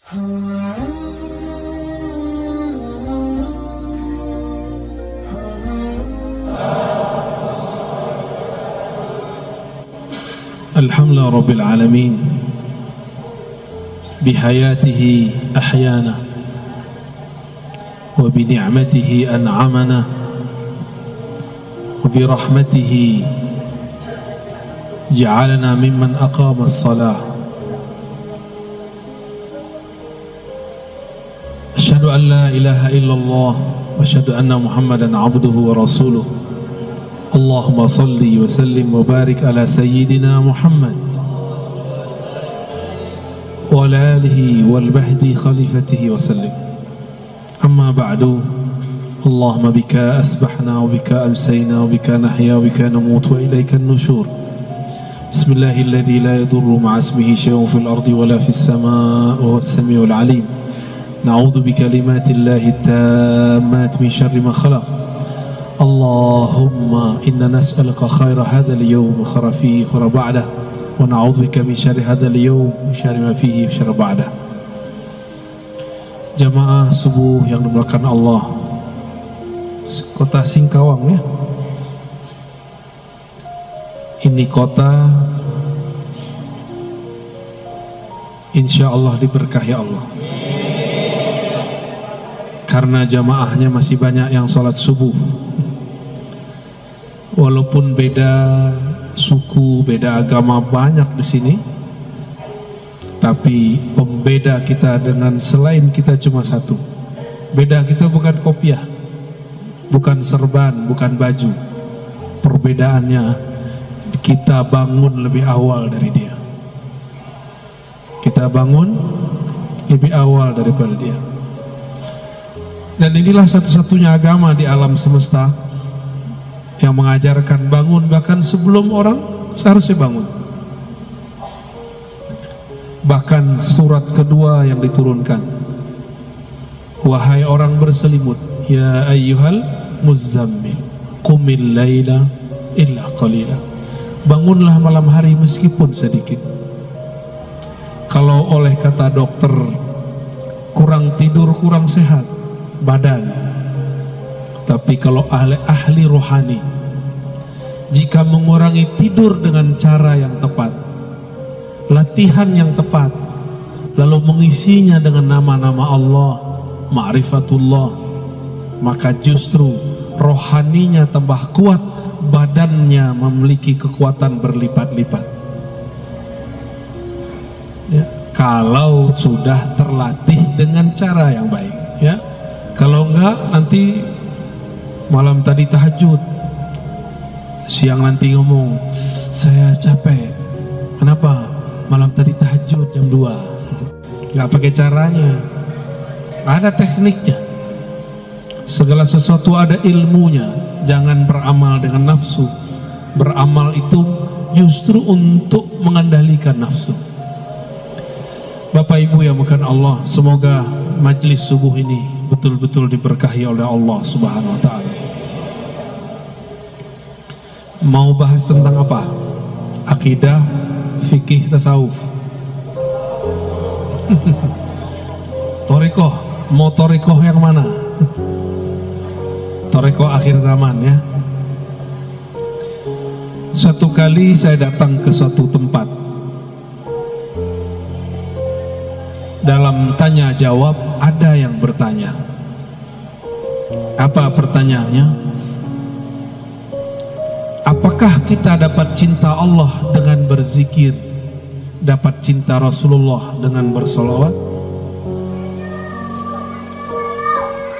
Alhamdulillah Rabbil Alamin bihayatihi ahyana wa bini'matihi an'amana wa birahmatihi ja'alana mimman aqama as-salah. Asyhadu an la ilaha illallah wa asyhadu anna Muhammadan abduhu wa rasuluh. Allahumma salli wa sallim wa barik ala sayyidina Muhammad wa ala alihi wal bahdi khalifatihi wa sallim. Amma ba'du. Allahumma bika asbahna wa bika amsayna wa bika nahya wa bika namut wa ilayka an-nushur. Bismillahilladzi la yadurru ma'a ismihi syai'un fil ardi wa la fis samaa'i wa huwas samiul 'alim. Na'udzu bikalimatillahi tammat min syarri ma khalaq. Allahumma inna nas'aluka khaira hadzal yawm wa khaira fihi wa khaira ba'dah wa na'udzu bika min syarri hadzal yawm wa syarri ma fihi wa syarri ba'dah. Jamaah subuh yang dimuliakan Allah, kota Singkawang ya. Ini kota insyaallah diberkahi Allah. Karena jamaahnya masih banyak yang sholat subuh. Walaupun beda suku, beda agama banyak di sini, tapi pembeda kita dengan selain kita cuma satu. Beda kita bukan kopiah, bukan serban, bukan baju. Perbedaannya kita bangun lebih awal dari dia. Kita bangun lebih awal daripada dia. Dan inilah satu-satunya agama di alam semesta yang mengajarkan bangun bahkan sebelum orang seharusnya bangun. Bahkan surat kedua yang diturunkan, wahai orang berselimut, ya ayyuhal muzzammil qumil laila illa qalila. Bangunlah malam hari meskipun sedikit. Kalau oleh kata dokter kurang tidur kurang sehat badan, tapi kalau ahli rohani, jika mengurangi tidur dengan cara yang tepat, latihan yang tepat, lalu mengisinya dengan nama-nama Allah, ma'rifatullah, maka justru rohaninya tambah kuat, badannya memiliki kekuatan berlipat-lipat ya, kalau sudah terlatih dengan cara yang baik ya. Kalau enggak, nanti malam tadi tahajud, siang nanti ngomong saya capek. Kenapa? Malam tadi tahajud jam 2. Enggak pakai caranya, ada tekniknya. Segala sesuatu ada ilmunya. Jangan beramal dengan nafsu. Beramal itu justru untuk mengendalikan nafsu. Bapak Ibu yang bukan Allah, semoga majlis subuh ini betul-betul diberkahi oleh Allah Subhanahu wa ta'ala. Mau bahas tentang apa? Akidah, fikih, tasawuf. Torikoh, mau torikoh yang mana? Torikoh akhir zaman ya. Suatu kali saya datang ke suatu tempat. Dalam tanya jawab ada yang bertanya. Apa pertanyaannya? Apakah kita dapat cinta Allah dengan berzikir, dapat cinta Rasulullah dengan bersolawat?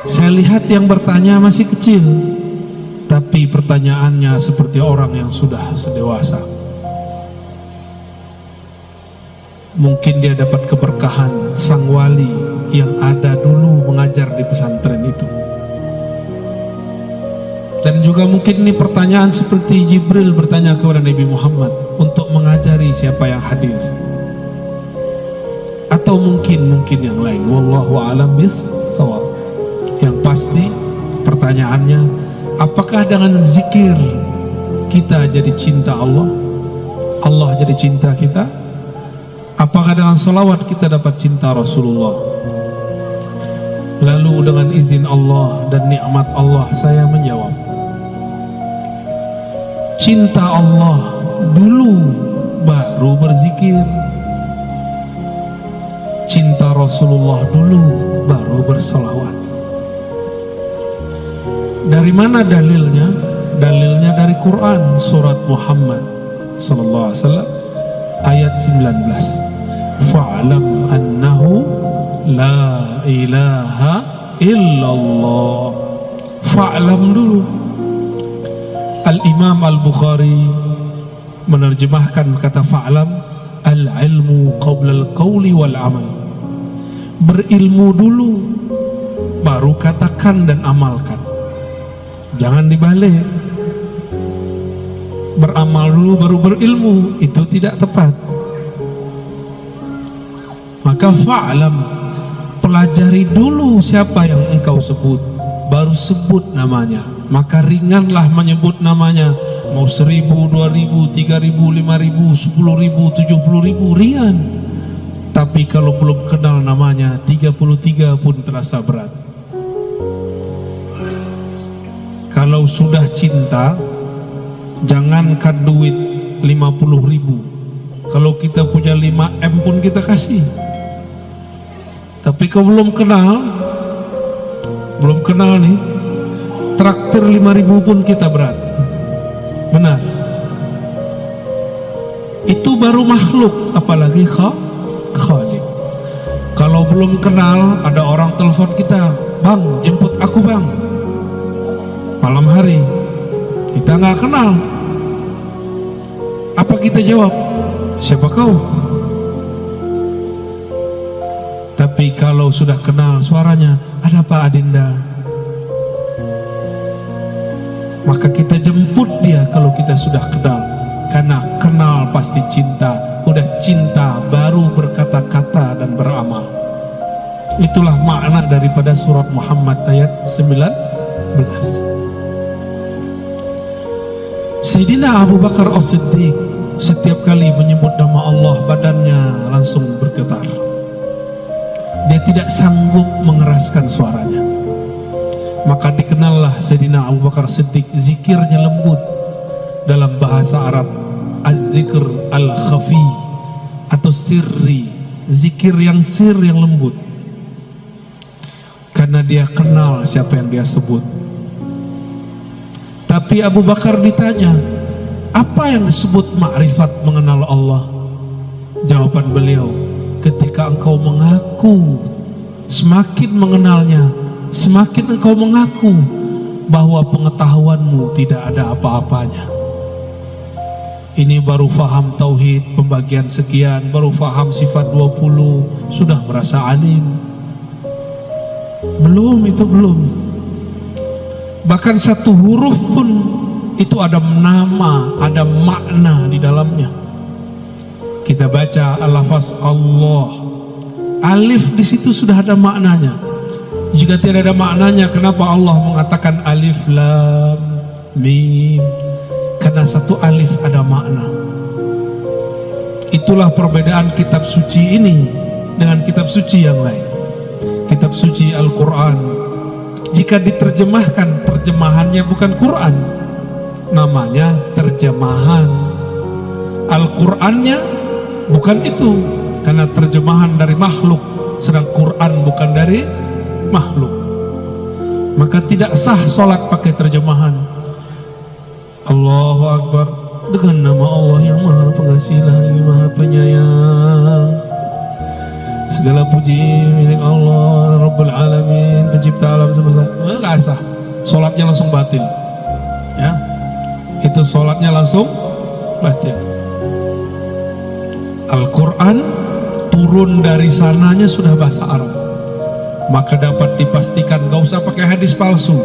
Saya lihat yang bertanya masih kecil, tapi pertanyaannya seperti orang yang sudah sedewasa. Mungkin dia dapat keberkahan sang wali yang ada dulu mengajar di pesantren itu. Dan juga mungkin ini pertanyaan seperti Jibril bertanya kepada Nabi Muhammad untuk mengajari siapa yang hadir. Atau mungkin yang lain. Wallahu a'lam bis-shawab. Yang pasti pertanyaannya, apakah dengan zikir kita jadi cinta Allah? Allah jadi cinta kita? Apakah dengan salawat kita dapat cinta Rasulullah? Lalu dengan izin Allah dan nikmat Allah saya menjawab, cinta Allah dulu baru berzikir, cinta Rasulullah dulu baru bersalawat. Dari mana dalilnya? Dalilnya dari Quran, surat Muhammad sallallahu alaihi wasallam ayat 19. Fa'lam annahu la ilaha illallah. Fa'lam dulu. Al-Imam Al-Bukhari menerjemahkan kata fa'lam, al-ilmu qabla al-qawli wal-amal. Berilmu dulu, baru katakan dan amalkan. Jangan dibalik. Beramal dulu baru berilmu, itu tidak tepat. Maka fa'lam, pelajari dulu siapa yang engkau sebut, baru sebut namanya. Maka ringanlah menyebut namanya. Mau 1000, 2000, 3000, 5000, 10.000, 70.000, ringan. Tapi kalau belum kenal namanya, 33 pun terasa berat. Kalau sudah cinta, jangankan duit 50.000, kalau kita punya 5M pun kita kasih. Tapi kalau belum kenal nih, traktir 5.000 pun kita berat. Benar. Itu baru makhluk, apalagi Khalik. Kalau belum kenal, ada orang telepon kita, bang jemput aku bang, malam hari, kita nggak kenal. Apa kita jawab? Siapa kau? Tapi kalau sudah kenal suaranya, ada Pak Adinda, maka kita jemput dia kalau kita sudah kenal. Karena kenal pasti cinta. Udah cinta baru berkata-kata dan beramal. Itulah makna daripada surat Muhammad ayat 19. Sayyidina Abu Bakar As-Siddiq setiap kali menyebut nama Allah, badannya langsung bergetar. Dia tidak sanggup mengeraskan suaranya. Maka dikenallah Sayyidina Abu Bakar As-Siddiq, zikirnya lembut. Dalam bahasa Arab, az-zikr al-khafi atau sirri, zikir yang yang lembut. Karena dia kenal siapa yang dia sebut. Tapi Abu Bakar ditanya, apa yang disebut ma'rifat, mengenal Allah? Jawaban beliau, ketika engkau mengaku, semakin mengenalnya, semakin engkau mengaku bahwa pengetahuanmu tidak ada apa-apanya. Ini baru faham tauhid, pembagian sekian, baru faham sifat 20, sudah merasa alim. Belum, itu belum. Bahkan satu huruf pun itu ada nama, ada makna di dalamnya. Kita baca al-lafaz Allah, alif di situ sudah ada maknanya. Jika tidak ada maknanya, kenapa Allah mengatakan alif lam mim? Karena satu alif ada makna. Itulah perbedaan kitab suci ini dengan kitab suci yang lain. Kitab suci Al-Quran, jika diterjemahkan, terjemahannya bukan Quran, namanya terjemahan. Al-Qurannya bukan itu, karena terjemahan dari makhluk, sedang Quran bukan dari makhluk. Maka tidak sah sholat pakai terjemahan. Allahu Akbar, dengan nama Allah yang Maha Pengasih lagi Maha Penyayang. Segala puji milik Allah Rabbul Alamin, pencipta alam semesta. Nggak sah, sholatnya langsung batil. Ya, itu sholatnya langsung batil. Al-Quran turun dari sananya sudah bahasa Arab, maka dapat dipastikan gak usah pakai hadis palsu.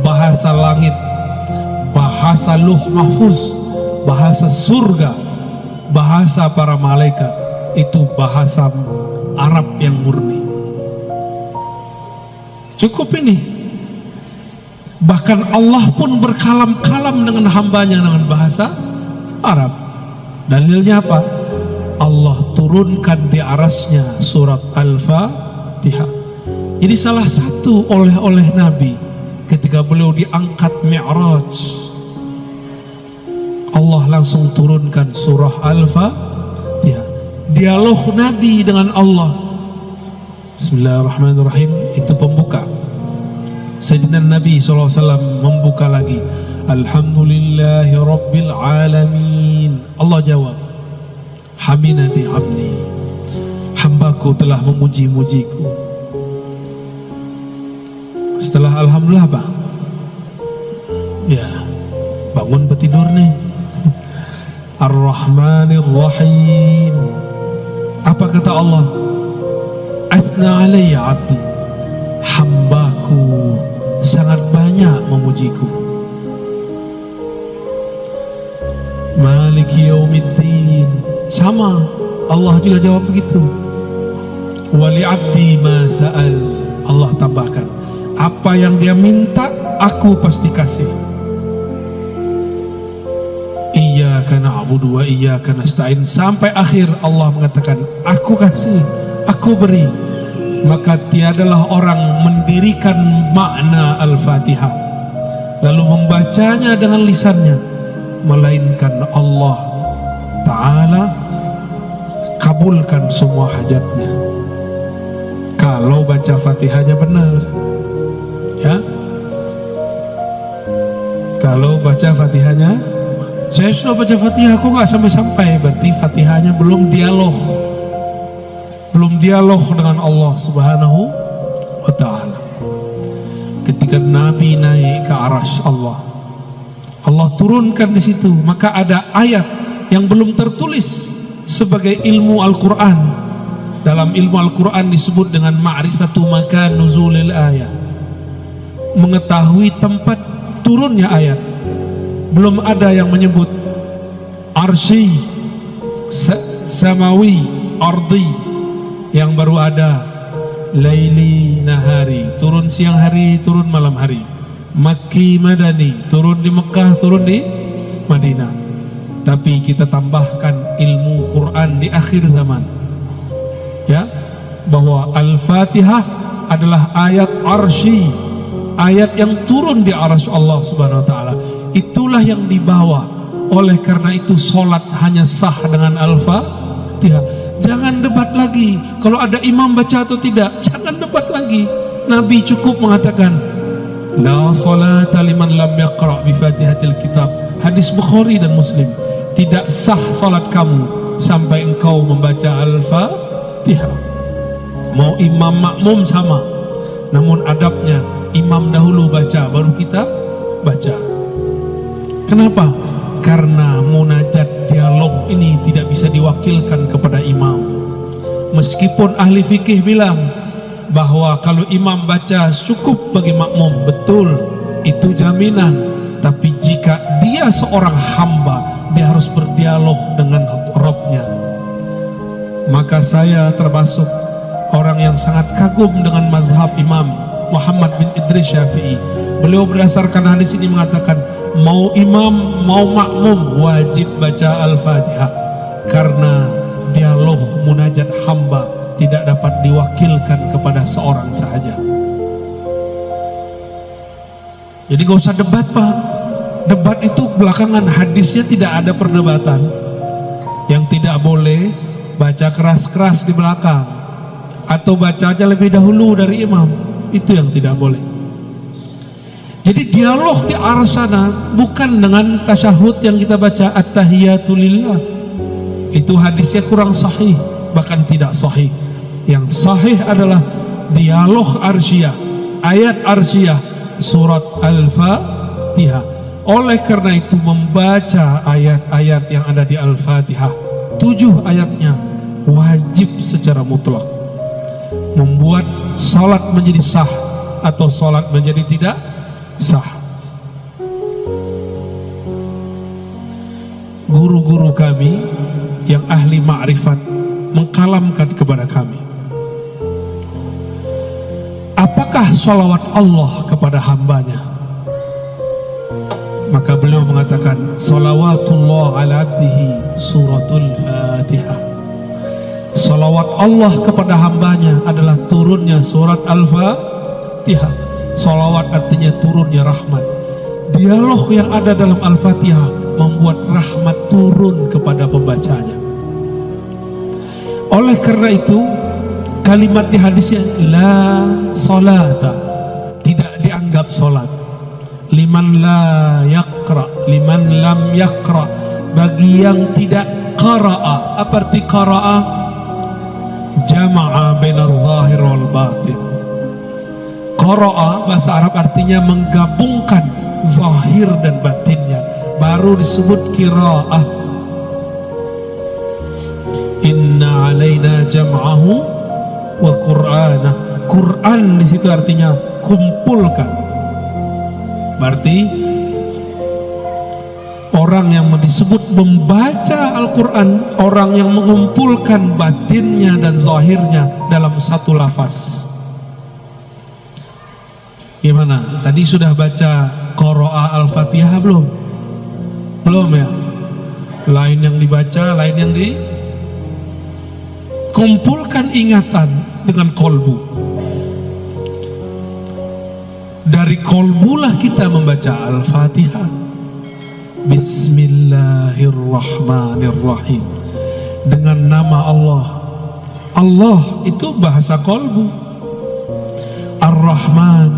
Bahasa langit, bahasa Luh Mahfuz, bahasa surga, bahasa para malaikat, itu bahasa Arab yang murni. Cukup ini. Bahkan Allah pun berkalam-kalam dengan hambanya dengan bahasa Arab. Dalilnya apa? Allah turunkan di arasnya surat Al-Fatihah. Jadi salah satu oleh-oleh Nabi ketika beliau diangkat Mi'raj, Allah langsung turunkan surah Al-Fatihah. Dialog Nabi dengan Allah. Bismillahirrahmanirrahim, itu pembuka. Sayyidina Nabi SAW membuka lagi, Alhamdulillahi Rabbil Alamin. Allah jawab, Hamidani abdi, hambaku telah memuji-mujiku. Setelah Alhamdulillah apa? Ya, bangun bertidur nih. Ar-Rahmanir Rahim. Apa kata Allah? Asna alayya abdi, hambaku sangat banyak memujiku. Maliki yaumiddin, sama Allah juga jawab begitu. Wali abdi ma sa'al, Allah tambahkan, apa yang dia minta aku pasti kasih. Iyyaka na'budu wa iyyaka nasta'in, sampai akhir Allah mengatakan aku kasih, aku beri. Maka tiadalah orang mendirikan makna Al-Fatihah lalu membacanya dengan lisannya, melainkan Allah Ta'ala kabulkan semua hajatnya kalau baca Fatihahnya benar. Ya, kalau baca Fatihahnya, saya sudah baca Fatihah kok nggak sampai-sampai, berarti Fatihahnya belum dialog dengan Allah Subhanahu wa Ta'ala. Ketika Nabi naik ke arasy Allah, Allah turunkan di situ, maka ada ayat yang belum tertulis sebagai ilmu Al-Quran. Dalam ilmu Al-Quran disebut dengan ma'rifatu makan nuzulil ayat, mengetahui tempat turunnya ayat. Belum ada yang menyebut arsy, samawi, ardi. Yang baru ada laili nahari, turun siang hari, turun malam hari. Makki madani, turun di Mekah, turun di Madinah. Tapi kita tambahkan ilmu Quran di akhir zaman, ya, bahwa Al-Fatihah adalah ayat arsy, ayat yang turun di arasy Allah Subhanahu wa Ta'ala. Itulah yang dibawa. Oleh karena itu solat hanya sah dengan Al-Fatihah. Jangan debat lagi kalau ada imam baca atau tidak, jangan debat lagi. Nabi cukup mengatakan la salata liman lam yaqra' bi Fatihatil Kitab. Hadis Bukhari dan Muslim. Tidak sah salat kamu sampai engkau membaca Al-Fatihah. Mau imam makmum sama, namun adabnya imam dahulu baca baru kita baca. Kenapa? Karena munajat dialog ini tidak bisa diwakilkan kepada imam. Meskipun ahli fikih bilang bahwa kalau imam baca cukup bagi makmum, betul, itu jaminan. Tapi jika dia seorang hamba, dia harus berdialog dengan Rabbnya. Maka saya termasuk orang yang sangat kagum dengan mazhab Imam Muhammad bin Idris Syafi'i. Beliau berdasarkan hadis ini mengatakan, mau imam mau makmum wajib baca Al-Fatihah, karena dialog munajat hamba tidak dapat diwakilkan kepada seorang sahaja. Jadi gak usah debat Pak. Debat itu belakangan, hadisnya tidak ada perdebatan. Yang tidak boleh baca keras-keras di belakang, atau baca aja lebih dahulu dari imam, itu yang tidak boleh. Jadi dialog di arah sana bukan dengan tasyahud yang kita baca at-tahiyatu lillah. Itu hadisnya kurang sahih, bahkan tidak sahih. Yang sahih adalah dialog arsyiyah, ayat arsyiyah, surat Al-Fatihah. Oleh karena itu membaca ayat-ayat yang ada di Al-Fatihah, 7 ayatnya wajib secara mutlak. Membuat salat menjadi sah atau salat menjadi tidak sah. Guru-guru kami yang ahli ma'rifat mengkalamkan kepada kami, apakah salawat Allah kepada hambanya? Maka beliau mengatakan, salawatullah ala abdihi suratul Fatihah. Salawat Allah kepada hambanya adalah turunnya surat Al-Fatihah. Salawat artinya turunnya rahmat. Dialog yang ada dalam Al-Fatihah membuat rahmat turun kepada pembacanya. Oleh karena itu, kalimat di hadisnya la salata, tidak dianggap salat. Liman la yaqra, liman lam yaqra, bagi yang tidak qara'a. Apa arti qara'a? Jama'a bainal zahir wal batin. Qara'a bahasa Arab artinya menggabungkan zahir dan batinnya, baru disebut qira'ah. Inna alaina jam'ahu wa qur'anah. Quran di situ artinya kumpulkan. Berarti orang yang disebut membaca Al-Quran, orang yang mengumpulkan batinnya dan zahirnya dalam satu lafaz. Gimana? Tadi sudah baca qira'a Al-Fatihah belum? Belum ya? Lain yang dibaca, lain yang dikumpulkan ingatan dengan kolbu. Dari kolbulah kita membaca Al-Fatihah. Bismillahirrahmanirrahim. Dengan nama Allah. Allah itu bahasa kolbu. Ar-Rahman,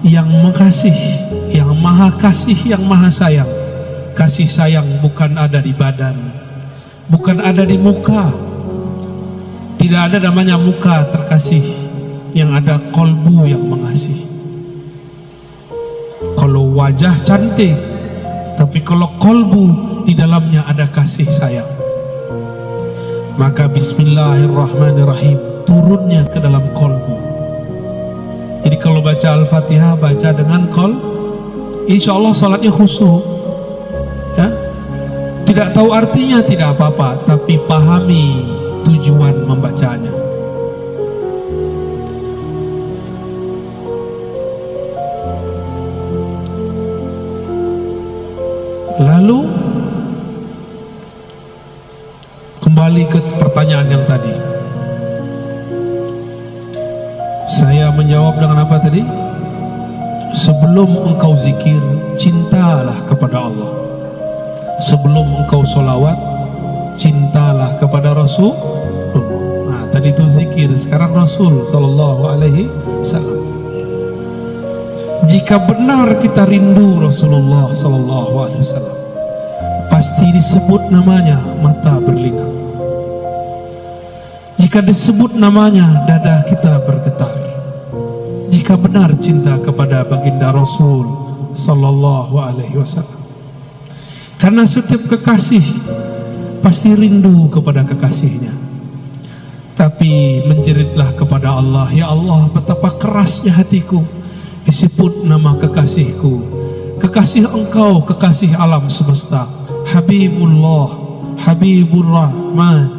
yang mengasih, yang maha kasih, yang maha sayang. Kasih sayang bukan ada di badan, bukan ada di muka. Tidak ada namanya muka terkasih, yang ada kolbu yang mengasihi. Kalau wajah cantik, tapi kalau kolbu di dalamnya ada kasih sayang, maka bismillahirrahmanirrahim turunnya ke dalam kolbu. Jadi kalau baca Al-Fatihah, baca dengan insya Allah salatnya khusyuk ya. Tidak tahu artinya tidak apa-apa, tapi pahami tujuan membacanya. Lalu kembali ke pertanyaan yang tadi. Saya menjawab dengan apa tadi? Sebelum engkau zikir, cintalah kepada Allah. Sebelum engkau solawat, cintalah kepada Rasul. Nah, tadi itu zikir, sekarang Rasul Sallallahu Alaihi Wasallam. Jika benar kita rindu Rasulullah Sallallahu Alaihi Wasallam, pasti disebut namanya mata berlinang. Jika disebut namanya dada kita bergetar. Jika benar cinta kepada baginda Rasul Sallallahu Alaihi Wasallam, karena setiap kekasih pasti rindu kepada kekasihnya. Tapi menjeritlah kepada Allah, ya Allah, betapa kerasnya hatiku disebut nama kekasihku, kekasih engkau, kekasih alam semesta, Habibullah, Habibur Rahman,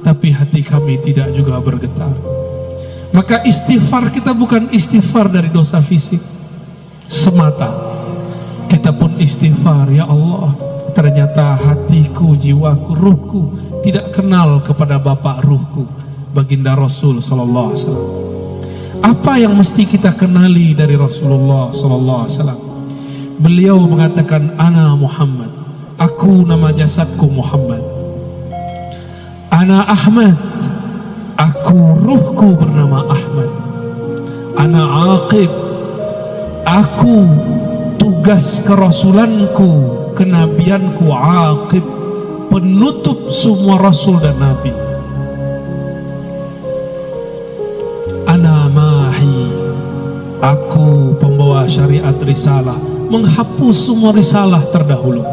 tapi hati kami tidak juga bergetar. Maka istighfar kita bukan istighfar dari dosa fisik semata. Kita pun istighfar, ya Allah, ternyata hatiku, jiwaku, ruhku tidak kenal kepada Bapak ruhku, baginda Rasul Sallallahu Alaihi Wasallam. Apa yang mesti kita kenali dari Rasulullah Sallallahu Alaihi Wasallam? Beliau mengatakan, Ana Muhammad, aku nama jasadku Muhammad. Ana Ahmad, aku ruhku bernama Ahmad. Ana Aqib, aku tugas kerasulanku, kenabianku Aqib, penutup semua rasul dan nabi. Ana Mahi, aku pembawa syariat risalah, menghapus semua risalah terdahulu.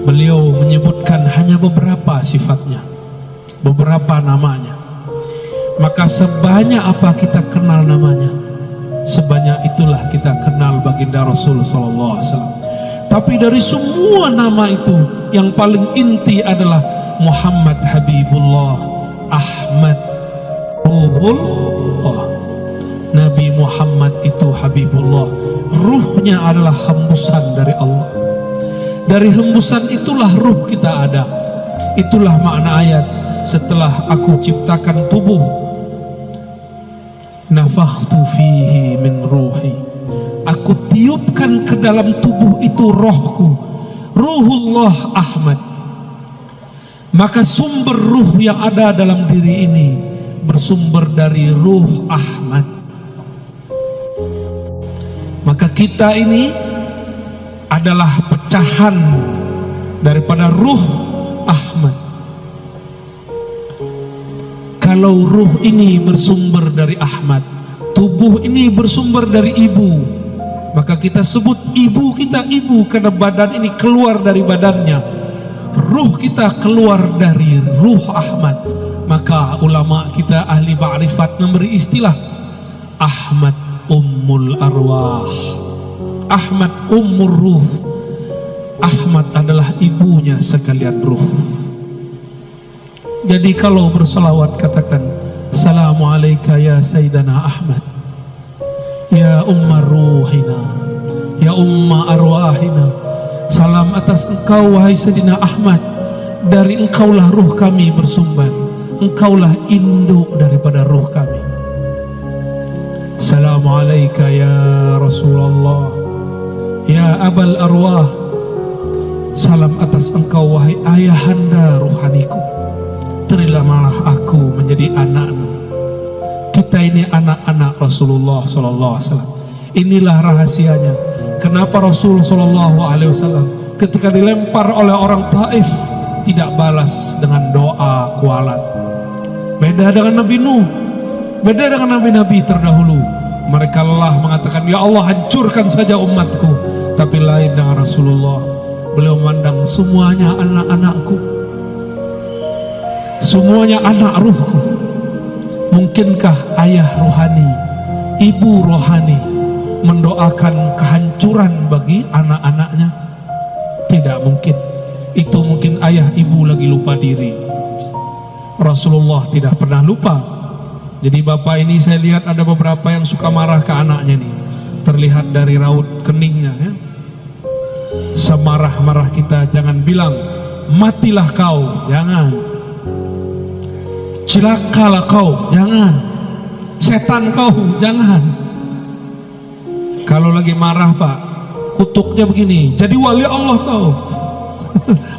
Beliau menyebutkan hanya beberapa sifatnya, beberapa namanya. Maka sebanyak apa kita kenal namanya, sebanyak itulah kita kenal baginda Rasul Sallallahu Alaihi Wasallam. Tapi dari semua nama itu, yang paling inti adalah Muhammad Habibullah, Ahmad Ruhullah. Nabi Muhammad itu Habibullah, ruhnya adalah hembusan dari Allah. Dari hembusan itulah ruh kita ada. Itulah makna ayat, setelah aku ciptakan tubuh, nafakhtu fihi min ruhi, aku tiupkan ke dalam tubuh itu rohku, ruhullah Ahmad. Maka sumber ruh yang ada dalam diri ini bersumber dari ruh Ahmad. Maka kita ini adalah pecahan daripada ruh Ahmad. Kalau ruh ini bersumber dari Ahmad, tubuh ini bersumber dari ibu, maka kita sebut ibu kita ibu karena badan ini keluar dari badannya. Ruh kita keluar dari ruh Ahmad. Maka ulama kita ahli ma'rifat memberi istilah Ahmad Ummul Arwah, Ahmad Ummur Ruh. Ahmad adalah ibunya sekalian ruh. Jadi kalau berselawat katakan Assalamu alayka ya Sayyidana Ahmad, ya Ummar Ruhina, ya Umma Arwahina. Salam atas engkau wahai Sayyidina Ahmad, dari engkaulah ruh kami bersumber, engkaulah induk daripada ruh kami. Assalamu alayka ya Rasulullah, ya Abal Arwah. Salam atas engkau wahai ayahanda ruhaniku, terimalah aku menjadi anakmu. Kita ini anak-anak Rasulullah sallallahu alaihi wasallam. Inilah rahasianya kenapa Rasul sallallahu alaihi wasallam ketika dilempar oleh orang Taif tidak balas dengan doa kualat. Beda dengan Nabi Nuh, beda dengan nabi-nabi terdahulu. Mereka lelah mengatakan, ya Allah hancurkan saja umatku. Tapi lain dengan Rasulullah, beliau memandang semuanya anak-anakku, semuanya anak ruhku. Mungkinkah ayah rohani, ibu rohani mendoakan kehancuran bagi anak-anaknya? Tidak mungkin. Itu mungkin ayah ibu lagi lupa diri. Rasulullah tidak pernah lupa. Jadi bapak ini saya lihat ada beberapa yang suka marah ke anaknya nih. Terlihat dari raut keningnya ya. Semarah-marah kita jangan bilang matilah kau, jangan. Cilakalah kau, jangan. Setan kau, jangan. Kalau lagi marah pak, kutuknya begini, jadi wali Allah kau.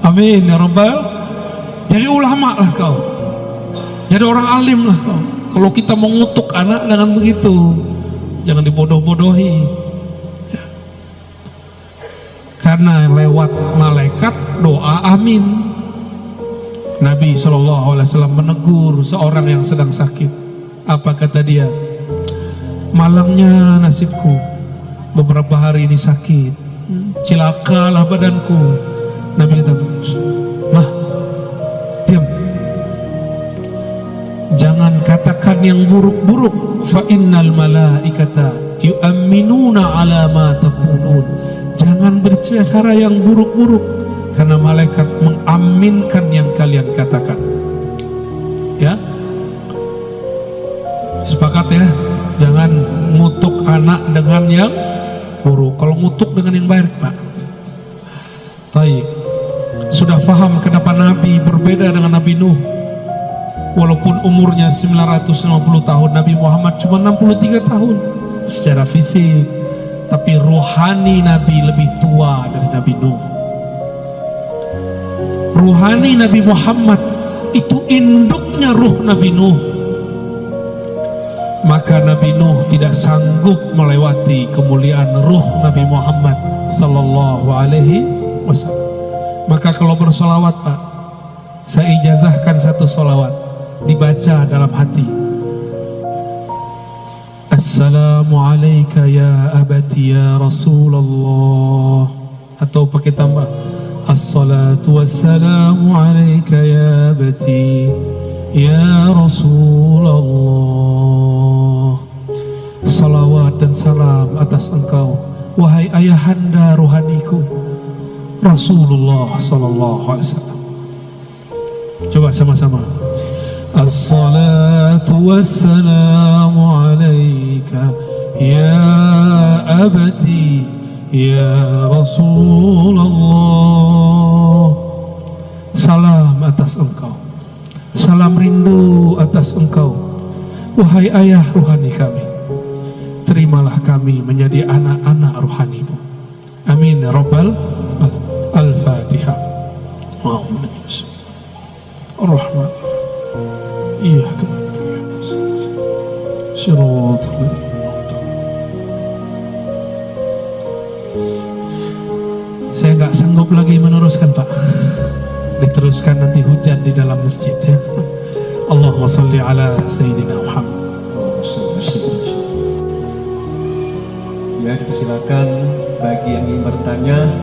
Amin ya Rabbal. Jadi ulama lah kau, jadi orang alim lah kau. Kalau kita mengutuk anak dengan begitu, jangan dibodoh-bodohi ya. Karena lewat malaikat doa amin. Nabi SAW menegur seorang yang sedang sakit. Apa kata dia? Malangnya nasibku, beberapa hari ini sakit, cilakalah badanku. Nabi kata, mah, diam, jangan katakan yang buruk-buruk. Fa innal malaikata yu'minuna ala ma taqulun. Jangan berbicara yang buruk-buruk, karena malaikat mengaminkan yang kalian katakan. Ya, sepakat ya. Jangan ngutuk anak dengan yang buruk. Kalau ngutuk dengan yang baik pak. Baik. Sudah paham kenapa Nabi berbeda dengan Nabi Nuh. Walaupun umurnya 950 tahun, Nabi Muhammad cuma 63 tahun secara fisik, tapi rohani Nabi lebih tua dari Nabi Nuh. Ruhani Nabi Muhammad itu induknya ruh Nabi Nuh. Maka Nabi Nuh tidak sanggup melewati kemuliaan ruh Nabi Muhammad sallallahu alaihi wasallam. Maka kalau bersolawat pak, saya ijazahkan satu solawat, dibaca dalam hati. Assalamu alayka ya abati ya Rasulullah. Atau pakai tambah, Assalatu wassalamu alayka ya abati ya Rasulullah. Salawat dan salam atas engkau wahai ayahanda rohaniku Rasulullah sallallahu alaihi wasallam. Coba sama-sama. Assalatu wassalamu alayka ya abati ya Rasulullah. salam atas engkau, salam rindu atas engkau, wahai ayah ruhani kami. Terimalah kami menjadi anak-anak ruhanimu. Amin ya rabbal al-Fatihah. Allahumma ar-Rahman iyyaka na'budu. Saya nggak sanggup lagi meneruskan, Pak. Diteruskan nanti hujan di dalam masjid ya. Allahumma salli ala Sayyidina Muhammad. Ya, dipersilakan bagi yang ingin bertanya.